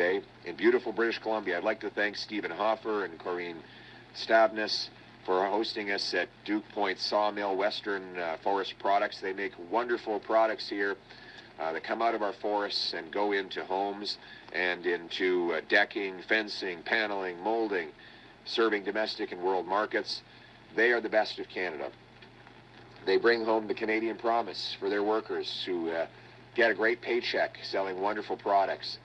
today in beautiful British Columbia. I'd like to thank Stephen Hoffer and Corrine Stavness for hosting us at Duke Point Sawmill Western Forest Products. They make wonderful products here that come out of our forests and go into homes and into decking, fencing, paneling, molding, serving domestic and world markets. They are the best of Canada. They bring home the Canadian promise for their workers who get a great paycheck selling wonderful products.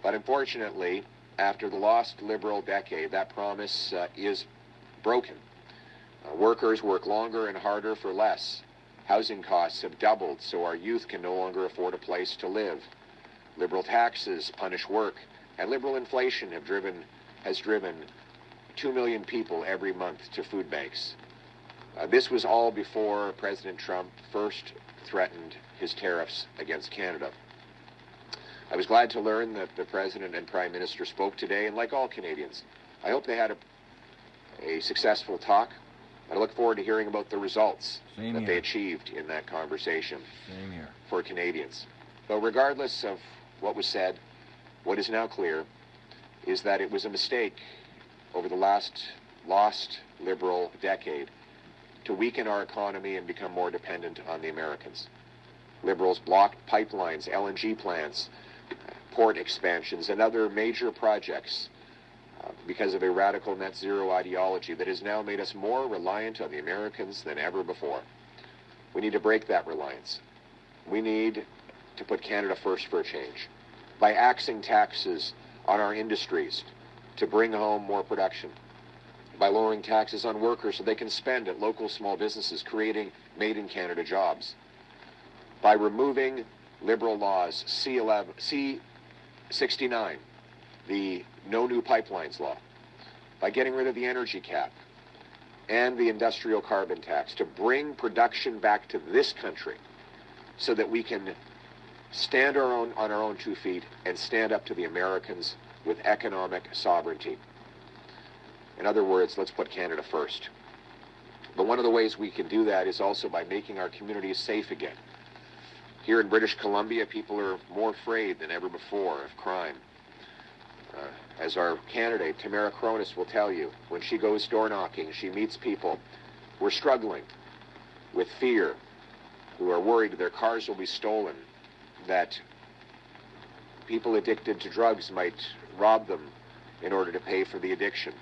But unfortunately, after the lost Liberal decade, that promise is broken. Workers work longer and harder for less. Housing costs have doubled, so our youth can no longer afford a place to live. Liberal taxes punish work, and Liberal inflation has driven 2 million people every month to food banks. This was all before President Trump first threatened his tariffs against Canada. I was glad to learn that the President and Prime Minister spoke today, and like all Canadians, I hope they had a successful talk. I look forward to hearing about the results they achieved in that conversation for Canadians. But regardless of what was said, what is now clear is that it was a mistake over the lost Liberal decade to weaken our economy and become more dependent on the Americans. Liberals blocked pipelines, LNG plants, port expansions, and other major projects because of a radical net zero ideology that has now made us more reliant on the Americans than ever before. We need to break that reliance. We need to put Canada first for a change by axing taxes on our industries to bring home more production, by lowering taxes on workers so they can spend at local small businesses, creating made-in-Canada jobs, by removing Liberal laws, C-69, the No New Pipelines law, by getting rid of the energy cap and the industrial carbon tax to bring production back to this country so that we can stand on our own 2 feet and stand up to the Americans with economic sovereignty. In other words, let's put Canada first. But one of the ways we can do that is also by making our communities safe again. Here in British Columbia, people are more afraid than ever before of crime. As our candidate, Tamara Cronus, will tell you, when she goes door knocking, she meets people who are struggling with fear, who are worried their cars will be stolen, that people addicted to drugs might rob them in order to pay for the addiction.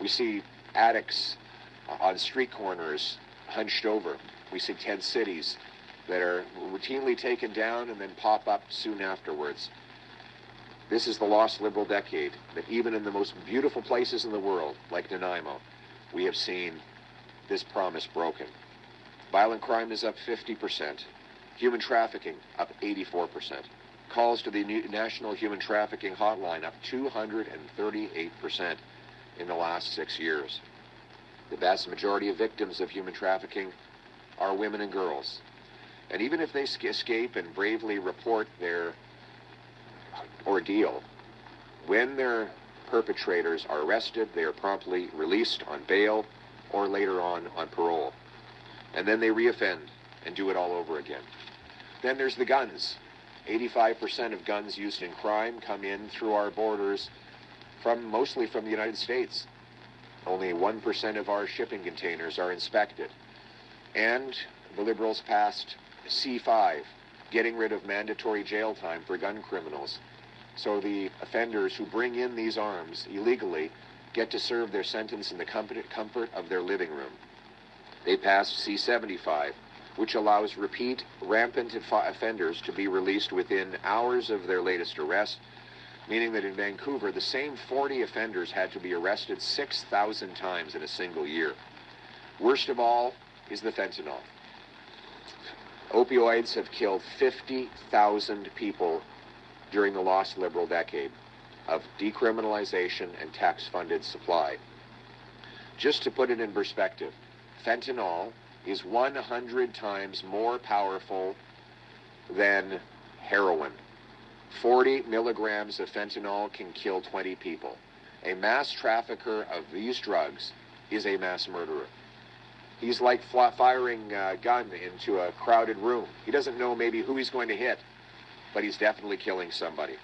We see addicts on street corners hunched over. We see tent cities that are routinely taken down and then pop up soon afterwards. This is the lost Liberal decade, that even in the most beautiful places in the world, like Nanaimo, we have seen this promise broken. Violent crime is up 50%. Human trafficking up 84%. Calls to the National Human Trafficking Hotline up 238% in the last 6 years. The vast majority of victims of human trafficking are women and girls. And even if they escape and bravely report their ordeal, when their perpetrators are arrested, they are promptly released on bail or later on parole. And then they reoffend and do it all over again. Then there's the guns. 85% of guns used in crime come in through our borders mostly from the United States. Only 1% of our shipping containers are inspected. And the Liberals passed C-5, getting rid of mandatory jail time for gun criminals. So the offenders who bring in these arms illegally get to serve their sentence in the comfort of their living room. They passed C-75, which allows repeat rampant offenders to be released within hours of their latest arrest, meaning that in Vancouver, the same 40 offenders had to be arrested 6,000 times in a single year. Worst of all is the fentanyl. Opioids have killed 50,000 people during the lost Liberal decade of decriminalization and tax-funded supply. Just to put it in perspective, fentanyl is 100 times more powerful than heroin. 40 milligrams of fentanyl can kill 20 people. A mass trafficker of these drugs is a mass murderer. He's like firing a gun into a crowded room. He doesn't know maybe who he's going to hit, but he's definitely killing somebody.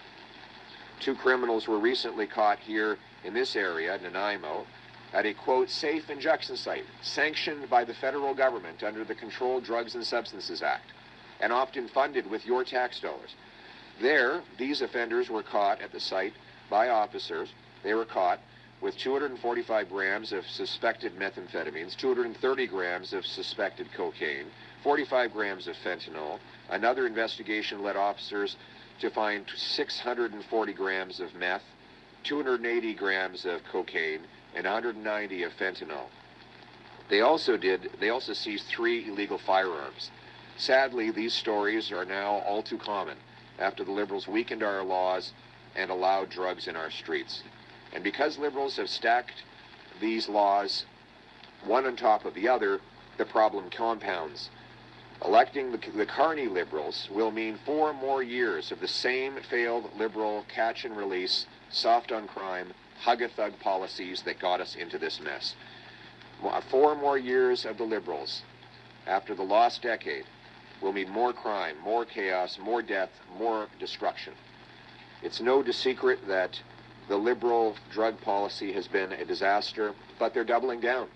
2 criminals were recently caught here in this area, Nanaimo, at a, quote, safe injection site sanctioned by the federal government under the Controlled Drugs and Substances Act and often funded with your tax dollars. There, these offenders were caught at the site by officers. They were caught with 245 grams of suspected methamphetamines, 230 grams of suspected cocaine, 45 grams of fentanyl. Another investigation led officers to find 640 grams of meth, 280 grams of cocaine, and 190 of fentanyl. They also seized 3 illegal firearms. Sadly, these stories are now all too common after the Liberals weakened our laws and allowed drugs in our streets. And because Liberals have stacked these laws one on top of the other, the problem compounds. Electing the Carney Liberals will mean 4 more years of the same failed Liberal catch-and-release, soft-on-crime, hug-a-thug policies that got us into this mess. 4 more years of the Liberals after the lost decade will mean more crime, more chaos, more death, more destruction. It's no secret that the Liberal drug policy has been a disaster, but they're doubling down.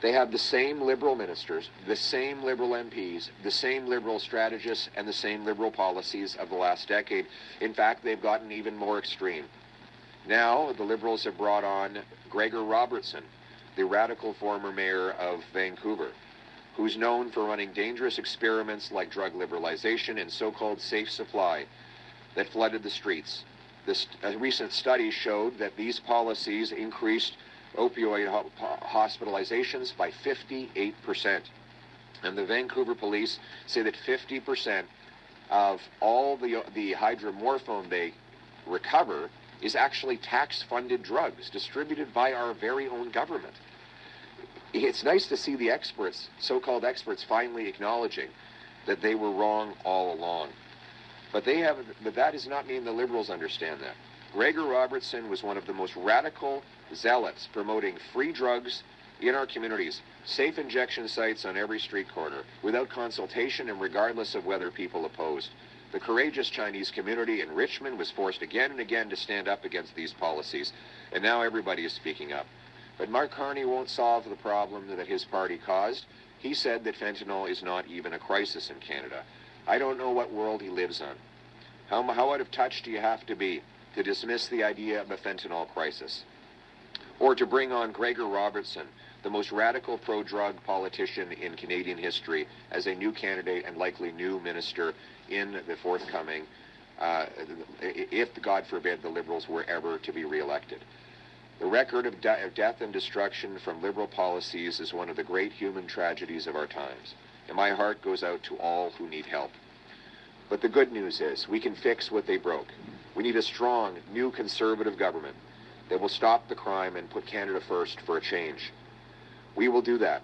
They have the same Liberal ministers, the same Liberal MPs, the same Liberal strategists, and the same Liberal policies of the last decade. In fact, they've gotten even more extreme. Now, the Liberals have brought on Gregor Robertson, the radical former mayor of Vancouver, who's known for running dangerous experiments like drug liberalization and so-called safe supply that flooded the streets. A recent study showed that these policies increased opioid hospitalizations by 58%. And the Vancouver police say that 50% of all the hydromorphone they recover is actually tax-funded drugs distributed by our very own government. It's nice to see the experts, so-called experts, finally acknowledging that they were wrong all along. But that does not mean the Liberals understand that. Gregor Robertson was one of the most radical zealots promoting free drugs in our communities, safe injection sites on every street corner, without consultation and regardless of whether people opposed. The courageous Chinese community in Richmond was forced again and again to stand up against these policies, and now everybody is speaking up. But Mark Carney won't solve the problem that his party caused. He said that fentanyl is not even a crisis in Canada. I don't know what world he lives on. How out of touch do you have to be to dismiss the idea of a fentanyl crisis? Or to bring on Gregor Robertson, the most radical pro-drug politician in Canadian history, as a new candidate and likely new minister in the forthcoming, if, God forbid, the Liberals were ever to be re-elected. The record of death and destruction from Liberal policies is one of the great human tragedies of our times, and my heart goes out to all who need help. But the good news is we can fix what they broke. We need a strong, new Conservative government that will stop the crime and put Canada first for a change. We will do that.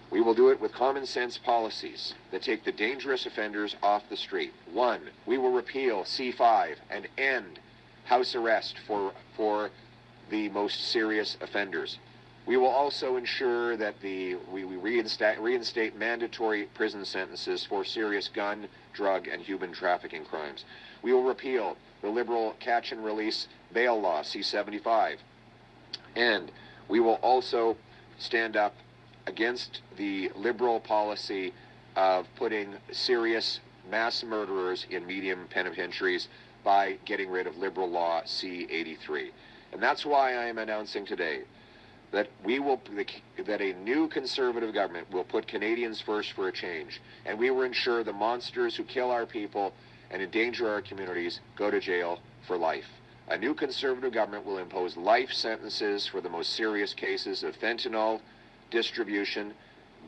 We will do it with common sense policies that take the dangerous offenders off the street. 1, we will repeal C5 and end house arrest for the most serious offenders. We will also ensure that we reinstate mandatory prison sentences for serious gun, drug, and human trafficking crimes. We will repeal the Liberal catch and release bail law, C-75. And we will also stand up against the Liberal policy of putting serious mass murderers in medium penitentiaries by getting rid of Liberal law C-83. And that's why I am announcing today that a new Conservative government will put Canadians first for a change, and we will ensure the monsters who kill our people and endanger our communities go to jail for life. A new Conservative government will impose life sentences for the most serious cases of fentanyl distribution,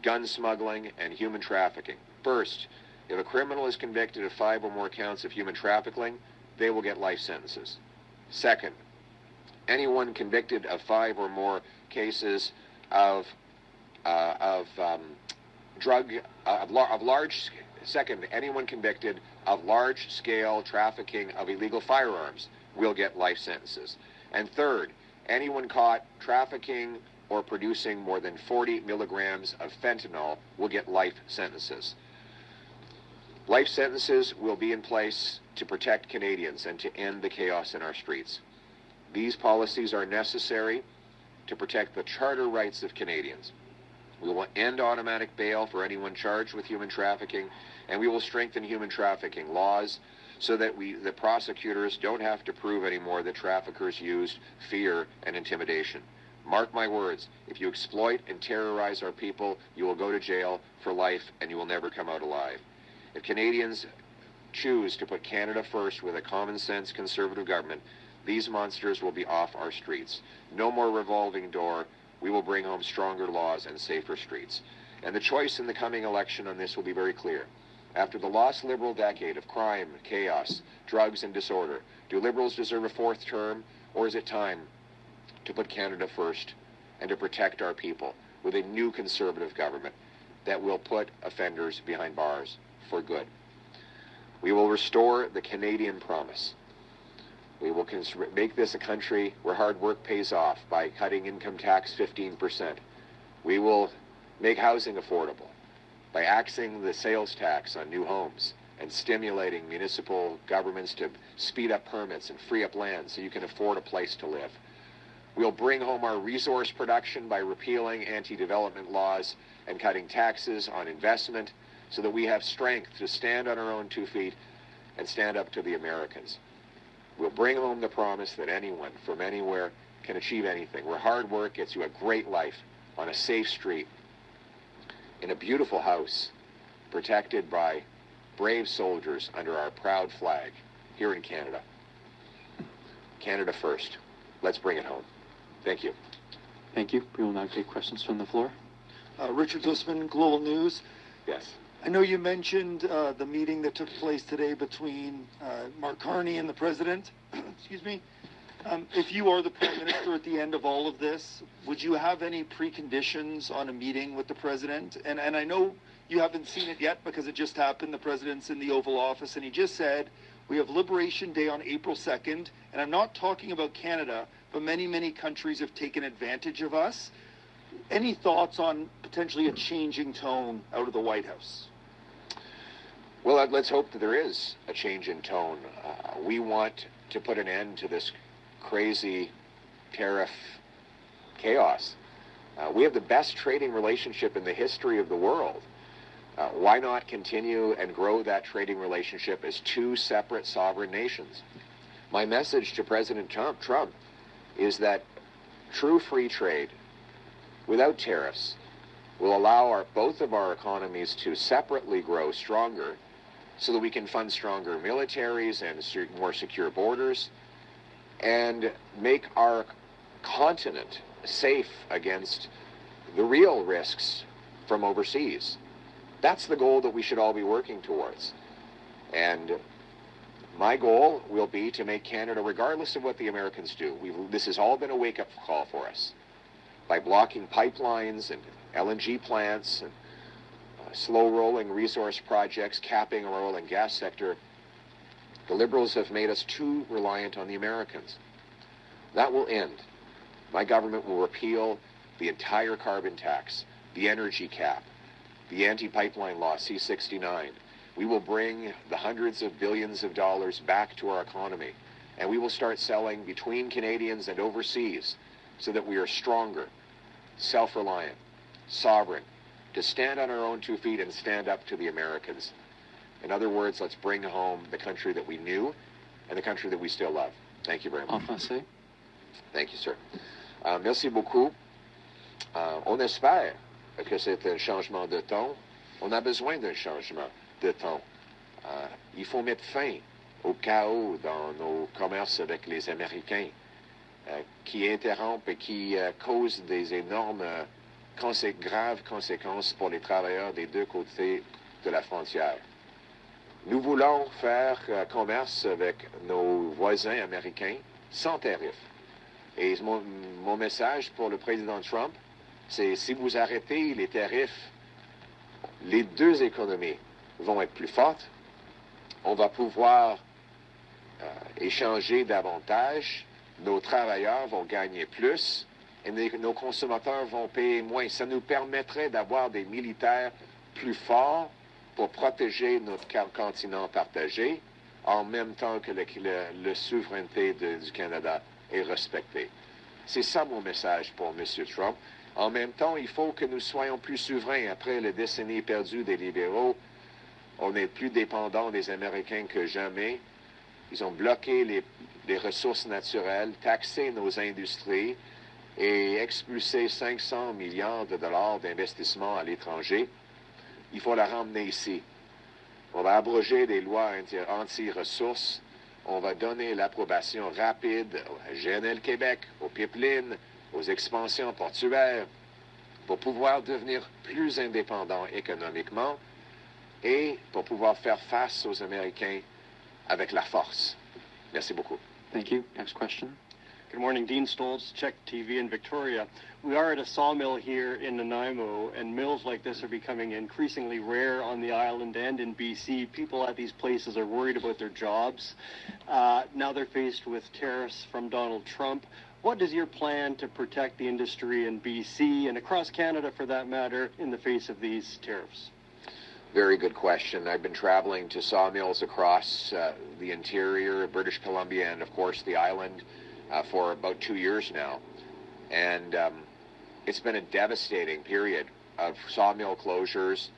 gun smuggling, and human trafficking. First, if a criminal is convicted of 5 or more counts of human trafficking, they will get life sentences. Second, anyone convicted of 5 or more cases of anyone convicted of large-scale trafficking of illegal firearms will get life sentences. And third, anyone caught trafficking or producing more than 40 milligrams of fentanyl will get life sentences. Life sentences will be in place to protect Canadians and to end the chaos in our streets. These policies are necessary to protect the charter rights of Canadians. We will end automatic bail for anyone charged with human trafficking, and we will strengthen human trafficking laws so that the prosecutors don't have to prove anymore that traffickers used fear and intimidation. Mark my words, if you exploit and terrorize our people, you will go to jail for life and you will never come out alive. If Canadians choose to put Canada first with a common-sense conservative government, these monsters will be off our streets. No more revolving door. We will bring home stronger laws and safer streets. And the choice in the coming election on this will be very clear. After the lost Liberal decade of crime, chaos, drugs, and disorder, do Liberals deserve a fourth term, or is it time to put Canada first and to protect our people with a new conservative government that will put offenders behind bars for good? We will restore the Canadian promise. We will make this a country where hard work pays off by cutting income tax 15%. We will make housing affordable by axing the sales tax on new homes and stimulating municipal governments to speed up permits and free up land so you can afford a place to live. We'll bring home our resource production by repealing anti-development laws and cutting taxes on investment so that we have strength to stand on our own 2 feet and stand up to the Americans. We'll bring home the promise that anyone from anywhere can achieve anything, where hard work gets you a great life on a safe street, in a beautiful house, protected by brave soldiers under our proud flag here in Canada. Canada first. Let's bring it home. Thank you. Thank you. We will now take questions from the floor. Richard Zussman, Global News. Yes. I know you mentioned the meeting that took place today between Mark Carney and the President. Excuse me. If you are the Prime Minister at the end of all of this, would you have any preconditions on a meeting with the President? And I know you haven't seen it yet because it just happened. The President's in the Oval Office, and he just said, we have Liberation Day on April 2nd, and I'm not talking about Canada, but many, many countries have taken advantage of us. Any thoughts on potentially a changing tone out of the White House? Well, let's hope that there is a change in tone. We want to put an end to this crazy tariff chaos. We have the best trading relationship in the history of the world. Why not continue and grow that trading relationship as two separate sovereign nations? My message to President Trump is that true free trade without tariffs will allow both of our economies to separately grow stronger so that we can fund stronger militaries and more secure borders and make our continent safe against the real risks from overseas. That's the goal that we should all be working towards. And my goal will be to make Canada, regardless of what the Americans do, this has all been a wake-up call for us. By blocking pipelines and LNG plants and slow-rolling resource projects, capping our oil and gas sector, the Liberals have made us too reliant on the Americans. That will end. My government will repeal the entire carbon tax, the energy cap, the anti-pipeline law, C-69. We will bring the hundreds of billions of dollars back to our economy, and we will start selling between Canadians and overseas so that we are stronger, self-reliant, sovereign, to stand on our own 2 feet and stand up to the Americans. In other words, let's bring home the country that we knew and the country that we still love. Thank you very much. En français. Thank you, sir. Merci beaucoup. On espère que c'est un changement de ton. On a besoin d'un changement de ton. Il faut mettre fin au chaos dans nos commerces avec les Américains qui interrompent et qui causent des énormes graves conséquences pour les travailleurs des deux côtés de la frontière. Nous voulons faire commerce avec nos voisins américains sans tarif. Et mon message pour le président Trump, c'est si vous arrêtez les tarifs, les deux économies vont être plus fortes. On va pouvoir échanger davantage. Nos travailleurs vont gagner plus et nos consommateurs vont payer moins. Ça nous permettrait d'avoir des militaires plus forts pour protéger notre continent partagé, en même temps que la souveraineté du Canada est respectée. C'est ça mon message pour M. Trump. En même temps, il faut que nous soyons plus souverains. Après les décennies perdues des libéraux, on est plus dépendant des Américains que jamais. Ils ont bloqué les ressources naturelles, taxé nos industries et expulsé 500 milliards de dollars d'investissement à l'étranger. Il faut la ramener ici. On va abroger des lois anti-ressources. On va donner l'approbation rapide à GNL Québec, aux pipelines, aux expansions portuaires, pour pouvoir devenir plus indépendants économiquement et pour pouvoir faire face aux Américains avec la force. Merci beaucoup. Thank you. Next question. Good morning, Dean Stoltz, Czech TV in Victoria. We are at a sawmill here in Nanaimo, and mills like this are becoming increasingly rare on the island and in BC. People at these places are worried about their jobs. Now they're faced with tariffs from Donald Trump. What is your plan to protect the industry in BC and across Canada, for that matter, in the face of these tariffs? Very good question. I've been traveling to sawmills across the interior of British Columbia and, of course, the island for about 2 years now. And it's been a devastating period of sawmill closures.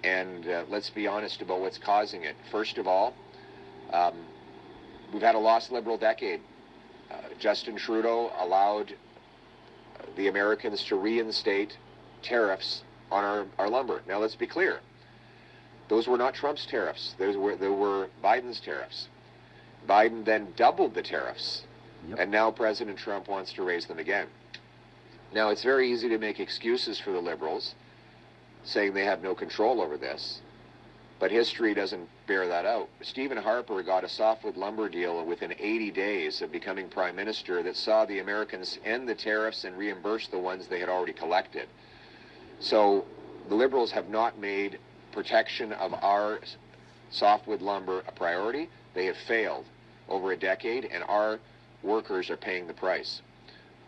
And let's be honest about what's causing it. First of all, we've had a lost Liberal decade. Justin Trudeau allowed the Americans to reinstate tariffs on our lumber. Now, let's be clear. Those were not Trump's tariffs. They were Biden's tariffs. Biden then doubled the tariffs. Yep. And now President Trump wants to raise them again. Now, it's very easy to make excuses for the Liberals, saying they have no control over this. But history doesn't bear that out. Stephen Harper got a softwood lumber deal within 80 days of becoming Prime Minister that saw the Americans end the tariffs and reimburse the ones they had already collected. So the Liberals have not made protection of our softwood lumber a priority. They have failed over a decade, and our workers are paying the price.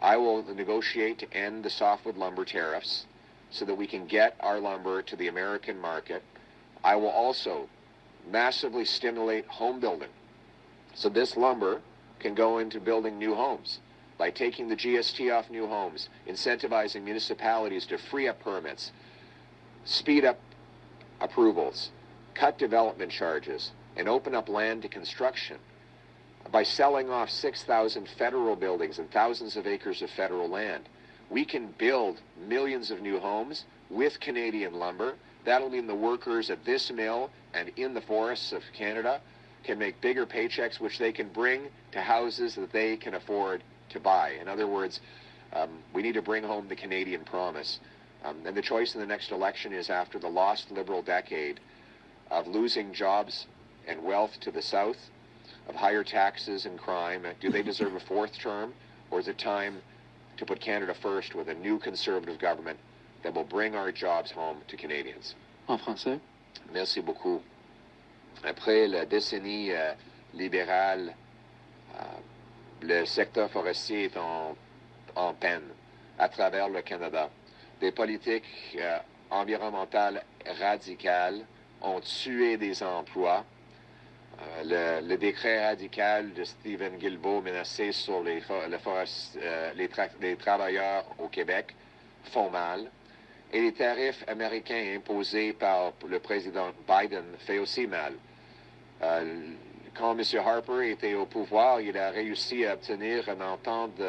I will negotiate to end the softwood lumber tariffs so that we can get our lumber to the American market. I will also massively stimulate home building. So this lumber can go into building new homes by taking the GST off new homes, incentivizing municipalities to free up permits, speed up approvals, cut development charges, and open up land to construction. By selling off 6,000 federal buildings and thousands of acres of federal land, we can build millions of new homes with Canadian lumber. That'll mean the workers at this mill and in the forests of Canada can make bigger paychecks, which they can bring to houses that they can afford to buy. In other words, we need to bring home the Canadian promise. And the choice in the next election is, after the lost Liberal decade of losing jobs and wealth to the South, of higher taxes and crime, do they deserve a fourth term, or is it time to put Canada first with a new Conservative government that will bring our jobs home to Canadians? En français. Merci beaucoup. Après la décennie libérale, le secteur forestier est en peine à travers le Canada. Des politiques environnementales radicales ont tué des emplois. Le décret radical de Stephen Guilbeault menacé sur les travailleurs au Québec font mal. Et les tarifs américains imposés par le président Biden fait aussi mal. Quand M. Harper était au pouvoir, il a réussi à obtenir une entente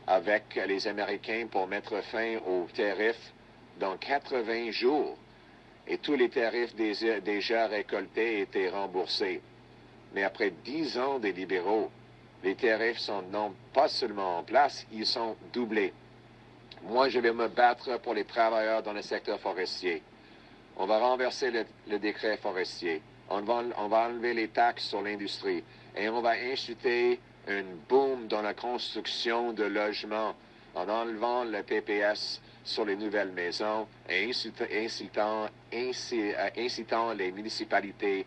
avec les Américains pour mettre fin aux tarifs dans 80 jours. Et tous les tarifs déjà récoltés étaient remboursés. Mais après 10 ans des libéraux, les tarifs sont non pas seulement en place, ils sont doublés. Moi, je vais me battre pour les travailleurs dans le secteur forestier. On va renverser le décret forestier. On va enlever les taxes sur l'industrie. Et on va inciter un boom dans la construction de logements en enlevant le PPS sur les nouvelles maisons et incitant les municipalités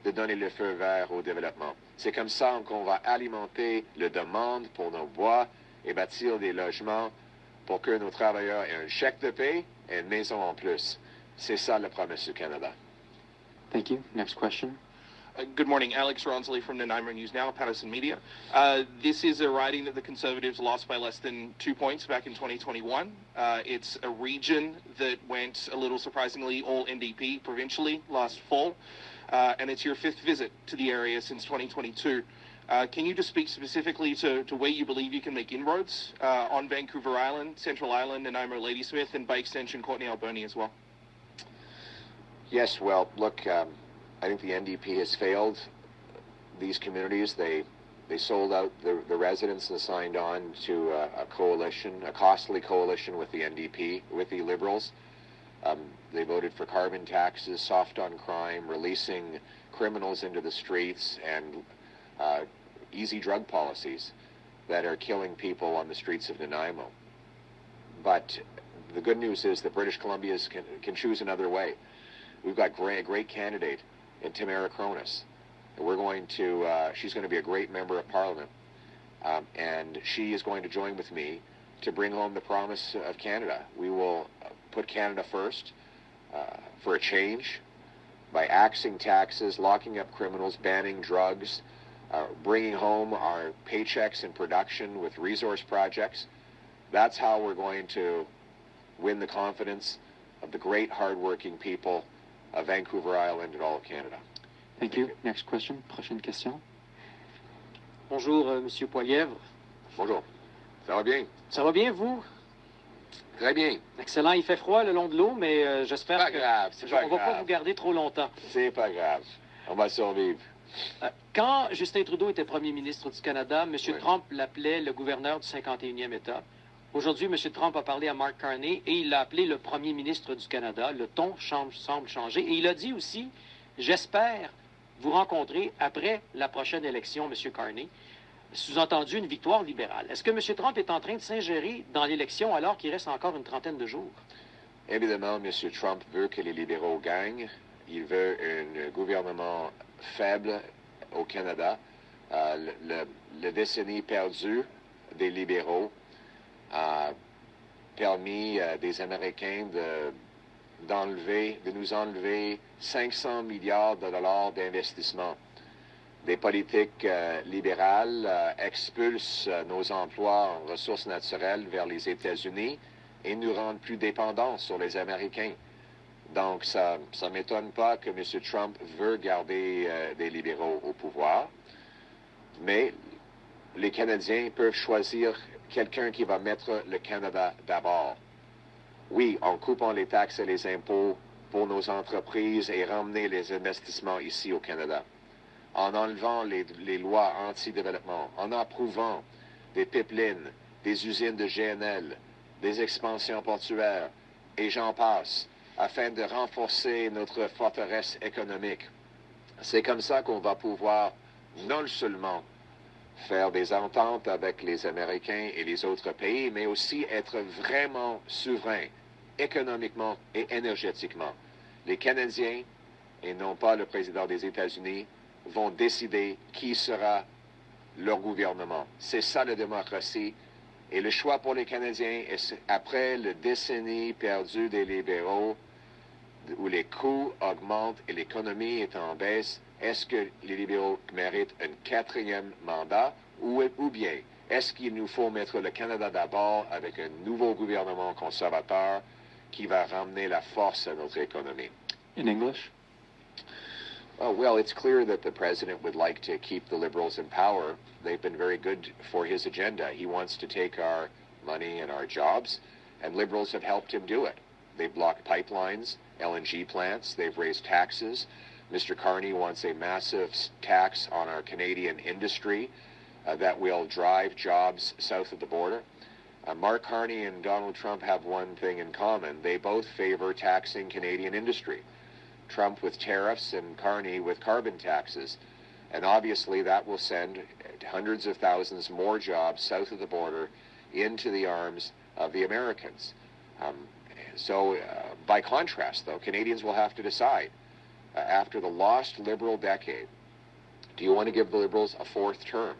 de donner le feu vert au développement. C'est comme ça qu'on va alimenter la demande pour nos bois et bâtir des logements pour que nos travailleurs aient un chèque de paie et une maison en plus. C'est ça la promesse du Canada. Thank you. Next question. Good morning, Alex Ronsley from Nanaimo News Now, Patterson Media. This is a riding that the Conservatives lost by less than 2 points back in 2021. It's a region that went, a little surprisingly, all NDP provincially last fall, and it's your fifth visit to the area since 2022. Can you just speak specifically to where you believe you can make inroads on Vancouver Island, Central Island, Nanaimo Ladysmith, and by extension Courtenay Alberni as well? Yes, well, look, I think the NDP has failed these communities. They sold out the residents and signed on to a coalition, a costly coalition with the NDP, with the Liberals. They voted for carbon taxes, soft on crime, releasing criminals into the streets, and easy drug policies that are killing people on the streets of Nanaimo. But the good news is that British Columbians can choose another way. We've got a great candidate in Tamara Cronus. We're going to, she's going to be a great member of Parliament, and she is going to join with me to bring home the promise of Canada. We will put Canada first for a change by axing taxes, locking up criminals, banning drugs, bringing home our paychecks in production with resource projects. That's how we're going to win the confidence of the great hard-working people of Vancouver Island and all of Canada. Thank you. Next question. Prochaine question. Bonjour, Monsieur Poilievre. Bonjour. Ça va bien? Ça va bien, vous? Très bien. Excellent. Il fait froid le long de l'eau, mais j'espère Pas que grave, c'est pas on va pas grave. vous garder trop longtemps. C'est pas grave. On va survivre. Quand Justin Trudeau était premier ministre du Canada, M. Oui. Trump l'appelait le gouverneur du 51e État. Aujourd'hui, M. Trump a parlé à Mark Carney et il l'a appelé le premier ministre du Canada. Le ton semble changer. Et il a dit aussi, j'espère vous rencontrer après la prochaine élection, M. Carney. Sous-entendu, une victoire libérale. Est-ce que M. Trump est en train de s'ingérer dans l'élection alors qu'il reste encore une trentaine de jours? Évidemment, M. Trump veut que les libéraux gagnent. Il veut un gouvernement faible au Canada. La décennie perdue des libéraux a permis des Américains de nous enlever 500 milliards de dollars d'investissement. Des politiques libérales expulsent nos emplois en ressources naturelles vers les États-Unis et nous rendent plus dépendants sur les Américains. Donc, ça ne m'étonne pas que M. Trump veut garder des libéraux au pouvoir. Mais les Canadiens peuvent choisir quelqu'un qui va mettre le Canada d'abord. Oui, en coupant les taxes et les impôts pour nos entreprises et ramener les investissements ici au Canada. En enlevant les lois anti-développement, en approuvant des pipelines, des usines de GNL, des expansions portuaires, et j'en passe, afin de renforcer notre forteresse économique. C'est comme ça qu'on va pouvoir non seulement faire des ententes avec les Américains et les autres pays, mais aussi être vraiment souverain, économiquement et énergétiquement. Les Canadiens, et non pas le président des États-Unis, vont décider qui sera leur gouvernement. C'est ça la démocratie. Et le choix pour les Canadiens, après la décennie perdue des libéraux, où les coûts augmentent et l'économie est en baisse, est-ce que les libéraux méritent un quatrième mandat ou bien est-ce qu'il nous faut mettre le Canada d'abord avec un nouveau gouvernement conservateur qui va ramener la force à notre économie? In English. Oh, well, it's clear that the president would like to keep the Liberals in power. They've been very good for his agenda. He wants to take our money and our jobs, and Liberals have helped him do it. They've blocked pipelines, LNG plants, they've raised taxes. Mr. Carney wants a massive tax on our Canadian industry that will drive jobs south of the border. Mark Carney and Donald Trump have one thing in common. They both favor taxing Canadian industry. Trump with tariffs and Carney with carbon taxes. And obviously that will send hundreds of thousands more jobs south of the border into the arms of the Americans. By contrast, though, Canadians will have to decide, after the lost Liberal decade, do you want to give the Liberals a fourth term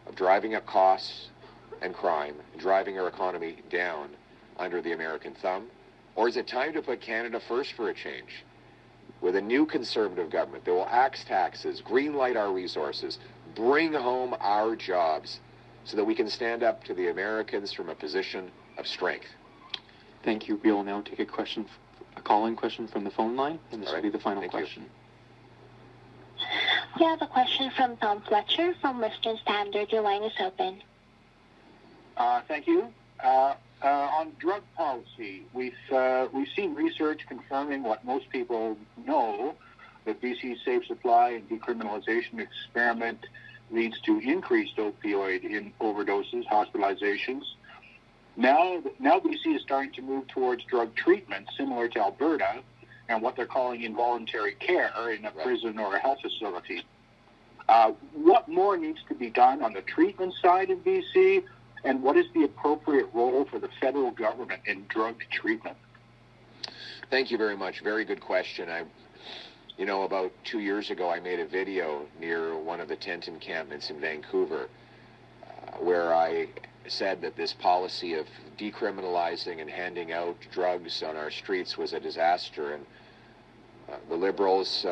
of driving up costs and crime, driving our economy down under the American thumb? Or is it time to put Canada first for a change? With a new Conservative government that will axe taxes, greenlight our resources, bring home our jobs so that we can stand up to the Americans from a position of strength. Thank you. We will now take a call-in question from the phone line, and this will be the final Thank question. We have a question from Tom Fletcher from Western Standard. Your line is open. Thank you. On drug policy, we've seen research confirming what most people know, that BC's safe supply and decriminalization experiment leads to increased opioid overdoses, hospitalizations. Now BC is starting to move towards drug treatment similar to Alberta and what they're calling involuntary care in a prison or a health facility. What more needs to be done on the treatment side of BC, and what is the appropriate role for the federal government in drug treatment? Thank you very much. Very good question. About 2 years ago, I made a video near one of the tent encampments in Vancouver where I said that this policy of decriminalizing and handing out drugs on our streets was a disaster, and the Liberals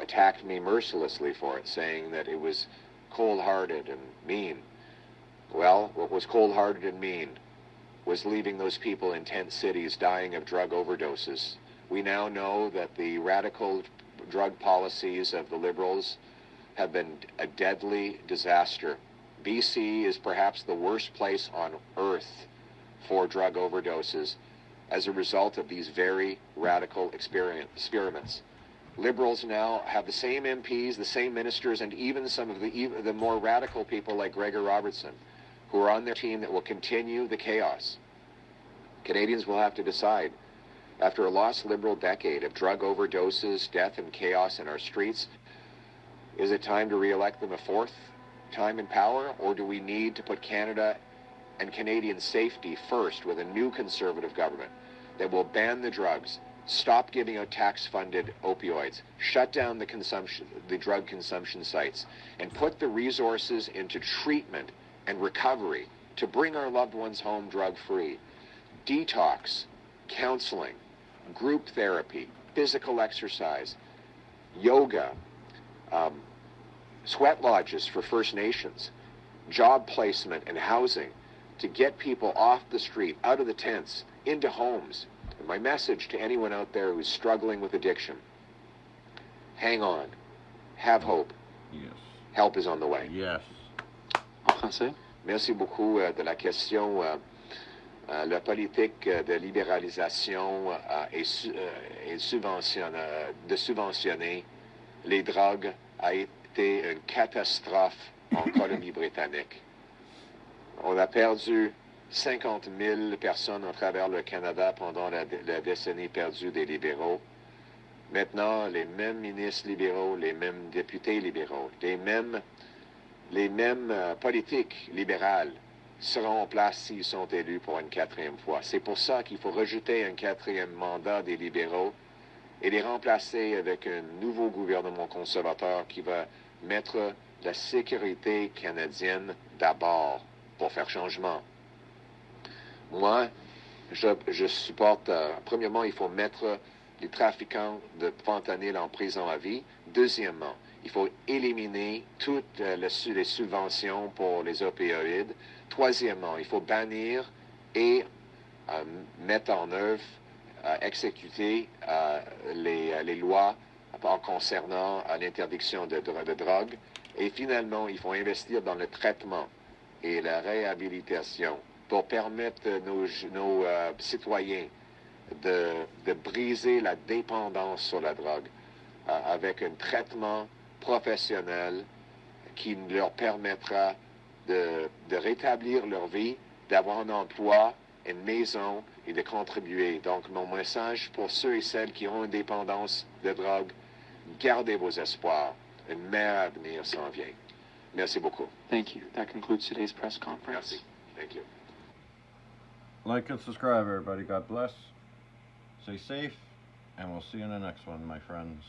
attacked me mercilessly for it, saying that it was cold-hearted and mean. Well, what was cold-hearted and mean was leaving those people in tent cities dying of drug overdoses. We now know that the radical drug policies of the Liberals have been a deadly disaster. BC is perhaps the worst place on earth for drug overdoses as a result of these very radical experiments. Liberals now have the same MPs, the same ministers, and even some of the more radical people like Gregor Robertson, who are on their team that will continue the chaos. Canadians will have to decide. After a lost Liberal decade of drug overdoses, death, and chaos in our streets, is it time to re-elect them a fourth time in power, or do we need to put Canada and Canadian safety first with a new Conservative government that will ban the drugs, stop giving out tax-funded opioids, shut down the drug consumption sites, and put the resources into treatment and recovery to bring our loved ones home drug-free? Detox, counseling, group therapy, physical exercise, yoga, sweat lodges for First Nations, job placement and housing to get people off the street, out of the tents, into homes. And my message to anyone out there who's struggling with addiction: hang on, have hope. Yes. Help is on the way. Yes. En français. Merci beaucoup de la question. La politique de libéralisation de subventionner les drogues a été une catastrophe en Colombie-Britannique. On a perdu 50 000 personnes à travers le Canada pendant la décennie perdue des libéraux. Maintenant, les mêmes ministres libéraux, les mêmes députés libéraux, les mêmes politiques libérales seront en place s'ils sont élus pour une quatrième fois. C'est pour ça qu'il faut rejeter un quatrième mandat des libéraux et les remplacer avec un nouveau gouvernement conservateur qui va mettre la sécurité canadienne d'abord pour faire changement. Moi, je supporte, premièrement, il faut mettre les trafiquants de fentanyl en prison à vie. Deuxièmement, il faut éliminer toutes les subventions pour les opioïdes. Troisièmement, il faut bannir et mettre en œuvre, exécuter les lois en concernant l'interdiction de drogue. Et finalement, il faut investir dans le traitement et la réhabilitation pour permettre nos citoyens de briser la dépendance sur la drogue avec un traitement professionnel qui leur permettra de rétablir leur vie, d'avoir un emploi, une maison et de contribuer. Donc, mon message pour ceux et celles qui ont une dépendance de drogue: gardez vos espoirs. Un meilleur avenir s'en vient. Merci beaucoup. Thank you. That concludes today's press conference. Merci. Thank you. Like and subscribe, everybody. God bless. Stay safe, and we'll see you in the next one, my friends.